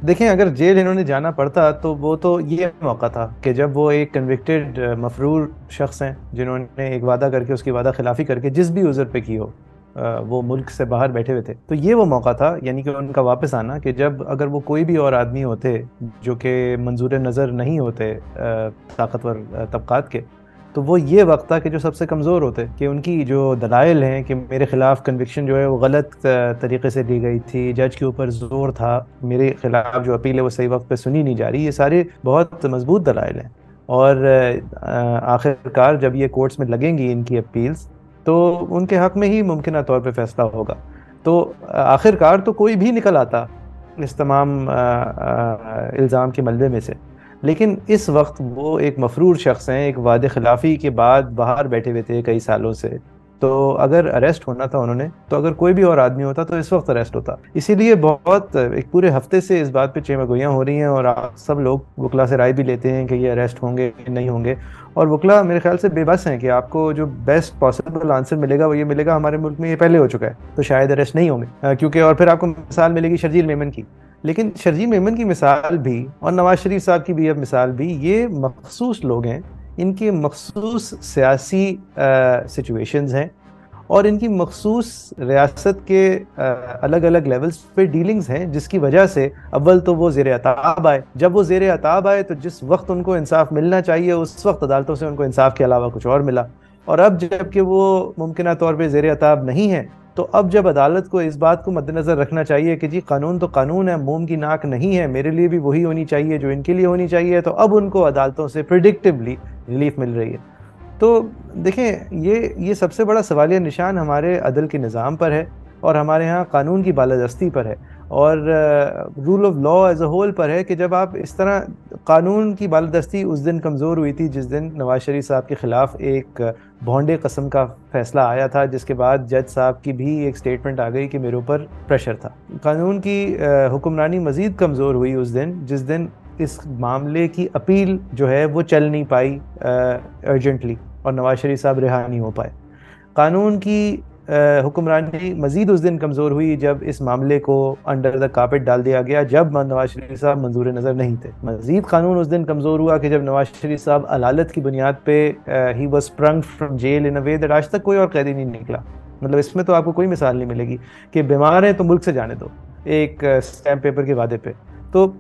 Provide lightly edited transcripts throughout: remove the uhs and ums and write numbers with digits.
دیکھیں اگر جیل انہوں نے جانا پڑتا تو وہ تو یہ موقع تھا کہ جب وہ ایک کنوکٹڈ مفرور شخص ہیں جنہوں نے ایک وعدہ کر کے اس کی وعدہ خلافی کر کے جس بھی عذر پہ کی ہو وہ ملک سے باہر بیٹھے ہوئے تھے، تو یہ وہ موقع تھا یعنی کہ ان کا واپس آنا، کہ جب اگر وہ کوئی بھی اور آدمی ہوتے جو کہ منظور نظر نہیں ہوتے طاقتور طبقات کے، تو وہ یہ وقت تھا کہ جو سب سے کمزور ہوتے، کہ ان کی جو دلائل ہیں کہ میرے خلاف کنوکشن جو ہے وہ غلط طریقے سے دی گئی تھی، جج کے اوپر زور تھا، میرے خلاف جو اپیل ہے وہ صحیح وقت پہ سنی نہیں جا رہی، یہ سارے بہت مضبوط دلائل ہیں۔ اور آخر کار جب یہ کورٹس میں لگیں گی ان کی اپیلز، تو ان کے حق میں ہی ممکنہ طور پہ فیصلہ ہوگا۔ تو آخر کار تو کوئی بھی نکل آتا اس تمام الزام کے ملبے میں سے، لیکن اس وقت وہ ایک مفرور شخص ہیں، ایک وعدے خلافی کے بعد باہر بیٹھے ہوئے تھے کئی سالوں سے، تو اگر اریسٹ ہونا تھا انہوں نے، تو اگر کوئی بھی اور آدمی ہوتا تو اس وقت اریسٹ ہوتا۔ اسی لیے بہت ایک پورے ہفتے سے اس بات پہ چیمگوئیاں ہو رہی ہیں، اور آپ سب لوگ وکلا سے رائے بھی لیتے ہیں کہ یہ اریسٹ ہوں گے نہیں ہوں گے، اور وکلا میرے خیال سے بے بس ہیں کہ آپ کو جو بیسٹ پاسبل آنسر ملے گا وہ یہ ملے گا ہمارے ملک میں یہ پہلے ہو چکا ہے تو شاید اریسٹ نہیں ہوں گے، کیونکہ اور پھر آپ کو مثال ملے گی شرجیل میمن کی۔ لیکن شرجیل میمن کی مثال بھی اور نواز شریف صاحب کی بھی اب مثال بھی، یہ مخصوص لوگ ہیں، ان کے مخصوص سیاسی سچویشنز ہیں، اور ان کی مخصوص ریاست کے الگ الگ لیولز پہ ڈیلنگز ہیں، جس کی وجہ سے اول تو وہ زیر عتاب آئے، جب وہ زیر عتاب آئے تو جس وقت ان کو انصاف ملنا چاہیے اس وقت عدالتوں سے ان کو انصاف کے علاوہ کچھ اور ملا، اور اب جب کہ وہ ممکنہ طور پہ زیر عتاب نہیں ہے، تو اب جب عدالت کو اس بات کو مد نظر رکھنا چاہیے کہ جی قانون تو قانون ہے، موم کی ناک نہیں ہے، میرے لیے بھی وہی ہونی چاہیے جو ان کے لیے ہونی چاہیے، تو اب ان کو عدالتوں سے پریڈکٹیبلی ریلیف مل رہی ہے۔ تو دیکھیں یہ سب سے بڑا سوالیہ نشان ہمارے عدل کے نظام پر ہے، اور ہمارے ہاں قانون کی بالادستی پر ہے، اور rule of law as a whole پر ہے، کہ جب آپ اس طرح قانون کی بالادستی اس دن کمزور ہوئی تھی جس دن نواز شریف صاحب کے خلاف ایک بھونڈے قسم کا فیصلہ آیا تھا، جس کے بعد جج صاحب کی بھی ایک سٹیٹمنٹ آ گئی کہ میرے اوپر پریشر تھا۔ قانون کی حکمرانی مزید کمزور ہوئی اس دن جس دن اس معاملے کی اپیل جو ہے وہ چل نہیں پائی ارجنٹلی، اور نواز شریف صاحب رہا نہیں ہو پائے۔ قانون کی حکمرانی مزید اس دن کمزور ہوئی جب اس معاملے کو انڈر دا کارپٹ ڈال دیا گیا، جب نواز شریف صاحب منظور نظر نہیں تھے۔ مزید قانون اس دن کمزور ہوا کہ جب نواز شریف صاحب علالت کی بنیاد پہ ہی was spring from jail in a way that آج تک کوئی اور قیدی نہیں نکلا۔ مطلب اس میں تو آپ کو کوئی مثال نہیں ملے گی کہ بیمار ہیں تو ملک سے جانے دو ایک اسٹیمپ پیپر کے وعدے پہ۔ تو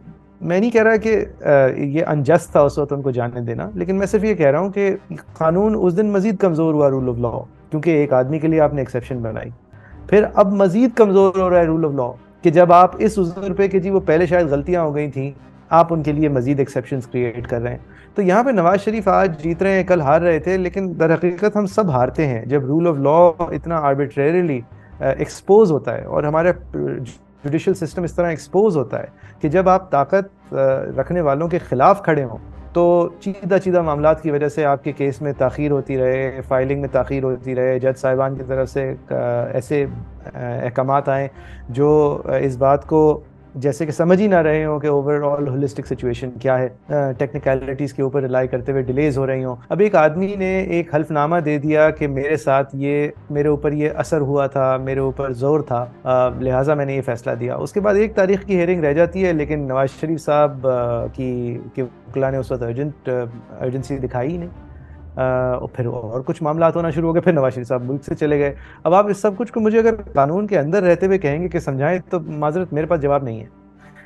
میں نہیں کہہ رہا کہ یہ انجسٹ تھا اس وقت ان کو جانے دینا، لیکن میں صرف یہ کہہ رہا ہوں کہ قانون اس دن مزید کمزور ہوا رول آف لا، کیونکہ ایک آدمی کے لیے آپ نے ایکسیپشن بنائی۔ پھر اب مزید کمزور ہو رہا ہے رول آف لا کہ جب آپ اس عذر پہ کہ جی وہ پہلے شاید غلطیاں ہو گئی تھیں، آپ ان کے لیے مزید ایکسیپشنز کریٹ کر رہے ہیں۔ تو یہاں پہ نواز شریف آج جیت رہے ہیں، کل ہار رہے تھے، لیکن در حقیقت ہم سب ہارتے ہیں جب رول آف لا اتنا آربیٹریریلی ایکسپوز ہوتا ہے، اور ہمارا جوڈیشل سسٹم اس طرح ایکسپوز ہوتا ہے کہ جب آپ طاقت رکھنے والوں کے خلاف کھڑے ہوں تو چیدہ معاملات کی وجہ سے آپ کے کیس میں تاخیر ہوتی رہے، فائلنگ میں تاخیر ہوتی رہے، جج صاحبان کی طرف سے ایسے احکامات آئیں جو اس بات کو جیسے کہ سمجھ ہی نہ رہے ہوں کہ اوور آل ہولسٹک سچویشن کیا ہے، ٹیکنیکلٹیز کے اوپر ریلائی کرتے ہوئے ڈیلیز ہو رہی ہوں۔ اب ایک آدمی نے ایک حلف نامہ دے دیا کہ میرے ساتھ میرے اوپر یہ اثر ہوا تھا، میرے اوپر زور تھا، لہٰذا میں نے یہ فیصلہ دیا۔ اس کے بعد ایک تاریخ کی ہیئرنگ رہ جاتی ہے، لیکن نواز شریف صاحب کی وکلا نے اس وقت ارجنسی دکھائی ہی نہیں، اور پھر اور کچھ معاملات ہونا شروع ہو گئے، پھر نواز شریف صاحب ملک سے چلے گئے۔ اب آپ اس سب کچھ کو مجھے اگر قانون کے اندر رہتے ہوئے کہیں گے کہ سمجھائیں، تو معذرت میرے پاس جواب نہیں ہے،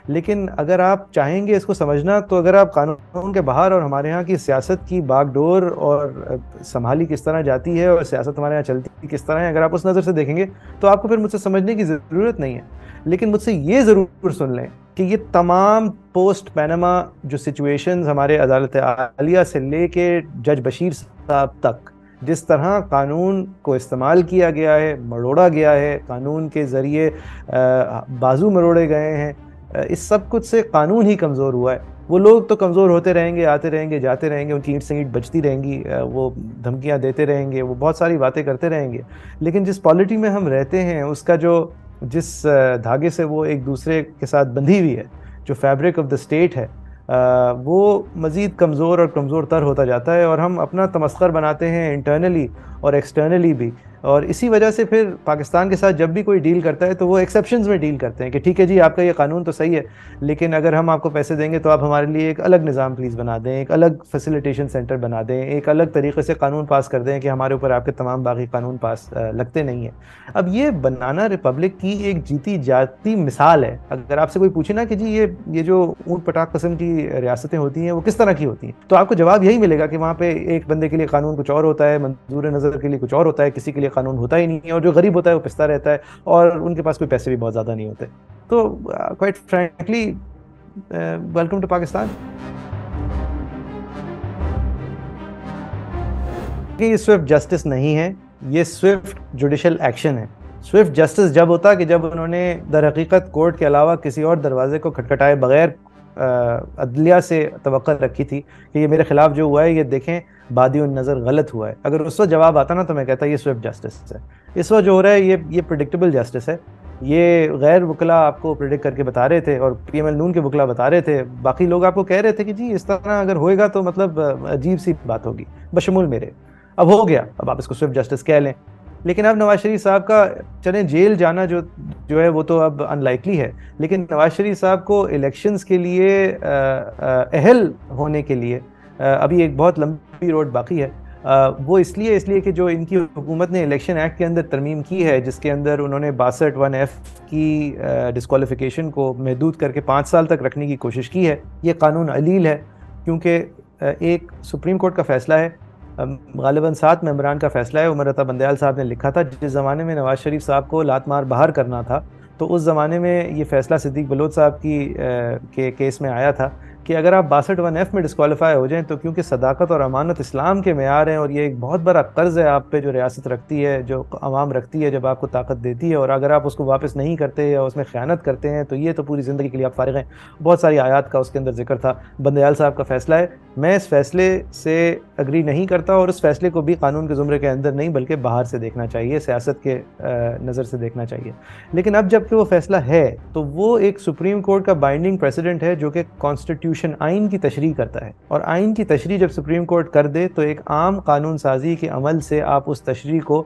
لیکن اگر آپ چاہیں گے اس کو سمجھنا، تو اگر آپ قانون کے باہر اور ہمارے ہاں کی سیاست کی باغ ڈور اور سنبھالی کس طرح جاتی ہے اور سیاست ہمارے ہاں چلتی کس طرح ہے، اگر آپ اس نظر سے دیکھیں گے تو آپ کو پھر مجھ سے سمجھنے کی ضرورت نہیں ہے۔ لیکن مجھ سے یہ ضرور سن لیں کہ یہ تمام پوسٹ پیناما جو سچویشنز ہمارے عدالت عالیہ سے لے کے جج بشیر صاحب تک جس طرح قانون کو استعمال کیا گیا ہے، مروڑا گیا ہے، قانون کے ذریعے بازو مروڑے گئے ہیں، اس سب کچھ سے قانون ہی کمزور ہوا ہے۔ وہ لوگ تو کمزور ہوتے رہیں گے، آتے رہیں گے، جاتے رہیں گے، ان کی اینٹ سے اینٹ بجتی رہیں گی، وہ دھمکیاں دیتے رہیں گے، وہ بہت ساری باتیں کرتے رہیں گے، لیکن جس پالیٹی میں ہم رہتے ہیں اس کا جس دھاگے سے وہ ایک دوسرے کے ساتھ بندھی ہوئی ہے، جو فیبرک آف دا اسٹیٹ ہے، وہ مزید کمزور اور کمزور تر ہوتا جاتا ہے، اور ہم اپنا تمسخر بناتے ہیں انٹرنلی اور ایکسٹرنلی بھی۔ اور اسی وجہ سے پھر پاکستان کے ساتھ جب بھی کوئی ڈیل کرتا ہے تو وہ ایکسیپشنز میں ڈیل کرتے ہیں کہ ٹھیک ہے جی آپ کا یہ قانون تو صحیح ہے لیکن اگر ہم آپ کو پیسے دیں گے تو آپ ہمارے لیے ایک الگ نظام پلیز بنا دیں, ایک الگ فیسیلیٹیشن سینٹر بنا دیں, ایک الگ طریقے سے قانون پاس کر دیں کہ ہمارے اوپر آپ کے تمام باقی قانون پاس لگتے نہیں ہیں. اب یہ بنانا ریپبلک کی ایک جیتی جاتی مثال ہے. اگر آپ سے کوئی پوچھے نا کہ جی یہ جو اونٹ پٹاخ قسم کی ریاستیں ہوتی ہیں وہ کس طرح کی ہوتی ہیں, تو آپ کو جواب یہی ملے گا کہ وہاں پہ ایک بندے کے لیے قانون کچھ اور ہوتا ہے, منظور نظر کے لیے کچھ اور ہوتا ہے, کسی کے لیے قانون ہوتا ہی نہیں ہے, اور جو غریب ہوتا ہے وہ پستا رہتا ہے, اور ان کے پاس کوئی پیسے بھی بہت زیادہ نہیں ہوتے. تو quite frankly welcome to Pakistan. یہ سوئفٹ جسٹس نہیں ہے, یہ سوئفٹ جوڈیشل ایکشن ہے. سوئفٹ جسٹس جب ہوتا کہ جب انہوں نے در حقیقت کورٹ کے علاوہ کسی اور دروازے کو کھٹکھٹائے بغیر عدلیہ سے توقع رکھی تھی کہ یہ میرے خلاف جو ہوا ہے یہ دیکھیں بادی النظر غلط ہوا ہے. اگر اس وقت جواب آتا نا تو میں کہتا یہ سوئفٹ جسٹس ہے. اس وقت جو ہو رہا ہے یہ پریڈکٹیبل جسٹس ہے. یہ غیر وکلا آپ کو پریڈکٹ کر کے بتا رہے تھے, اور پی ایم ایل نون کے وکلا بتا رہے تھے, باقی لوگ آپ کو کہہ رہے تھے کہ جی اس طرح اگر ہوئے گا تو مطلب عجیب سی بات ہوگی, بشمول میرے. اب ہو گیا, اب آپ اس کو سوئفٹ جسٹس کہہ لیں. لیکن اب نواز شریف صاحب کا چلیں جیل جانا جو ہے وہ تو اب ان لائکلی ہے, لیکن نواز شریف صاحب کو الیکشنز کے لیے اہل ہونے کے لیے ابھی ایک بہت لمبی روڈ باقی ہے. وہ اس لیے کہ جو ان کی حکومت نے الیکشن ایکٹ کے اندر ترمیم کی ہے, جس کے اندر انہوں نے 62(1)(f) کی ڈسکوالیفیکیشن کو محدود کر کے 5 سال تک رکھنے کی کوشش کی ہے. یہ قانون علیل ہے کیونکہ ایک سپریم کورٹ کا فیصلہ ہے, غالباً 7 ممبران کا فیصلہ ہے. عمر عطا بندیال صاحب نے لکھا تھا جس زمانے میں نواز شریف صاحب کو لات مار باہر کرنا تھا تو اس زمانے میں یہ فیصلہ صدیق بلوچ صاحب کے کیس میں آیا تھا کہ اگر آپ 62(1)(f) میں ڈسکوالیفائی ہو جائیں تو کیونکہ صداقت اور امانت اسلام کے معیار ہیں, اور یہ ایک بہت بڑا قرض ہے آپ پہ جو ریاست رکھتی ہے, جو عوام رکھتی ہے جب آپ کو طاقت دیتی ہے, اور اگر آپ اس کو واپس نہیں کرتے یا اس میں خیانت کرتے ہیں تو یہ تو پوری زندگی کے لیے آپ فارغ ہیں. بہت ساری آیات کا اس کے اندر ذکر تھا. بندیال صاحب کا فیصلہ ہے, میں اس فیصلے سے اگری نہیں کرتا, اور اس فیصلے کو بھی قانون کے زمرے کے اندر نہیں بلکہ باہر سے دیکھنا چاہیے, سیاست کے نظر سے دیکھنا چاہیے. لیکن اب جب کہ وہ فیصلہ ہے تو وہ ایک سپریم کورٹ کا بائنڈنگ پریسیڈنٹ ہے جو کہ کانسٹیٹیوشن آئین کی تشریح کرتا ہے, اور آئین کی تشریح جب سپریم کورٹ کر دے تو ایک عام قانون سازی کے عمل سے آپ اس تشریح کو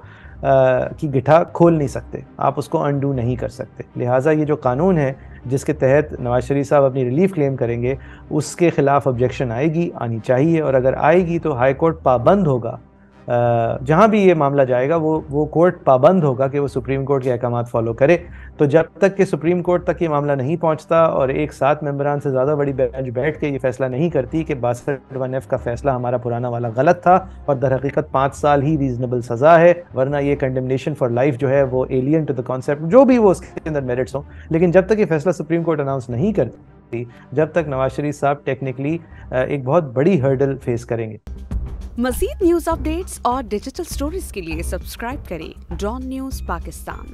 کی گٹھا کھول نہیں سکتے, آپ اس کو انڈو نہیں کر سکتے. لہٰذا یہ جو قانون ہے جس کے تحت نواز شریف صاحب اپنی ریلیف کلیم کریں گے اس کے خلاف آبجیکشن آئے گی, آنی چاہیے, اور اگر آئے گی تو ہائی کورٹ پابند ہوگا, جہاں بھی یہ معاملہ جائے گا وہ کورٹ پابند ہوگا کہ وہ سپریم کورٹ کے احکامات فالو کرے. تو جب تک کہ سپریم کورٹ تک یہ معاملہ نہیں پہنچتا اور ایک 7 ممبران سے زیادہ بڑی بینچ بیٹھ کے یہ فیصلہ نہیں کرتی کہ 62(1)(f) کا فیصلہ ہمارا پرانا والا غلط تھا اور در حقیقت 5 سال ہی ریزنیبل سزا ہے, ورنہ یہ کنڈمنیشن فار لائف جو ہے وہ ایلین ٹو دا کانسیپٹ, جو بھی وہ اس کے اندر میرٹس ہوں, لیکن جب تک یہ فیصلہ سپریم کورٹ اناؤنس نہیں کرتی, جب تک نواز شریف صاحب ٹیکنیکلی ایک بہت بڑی ہرڈل فیس کریں گے. مزید نیوز اپ ڈیٹس اور ڈیجیٹل سٹوریز کے لیے سبسکرائب کریں ڈان نیوز پاکستان.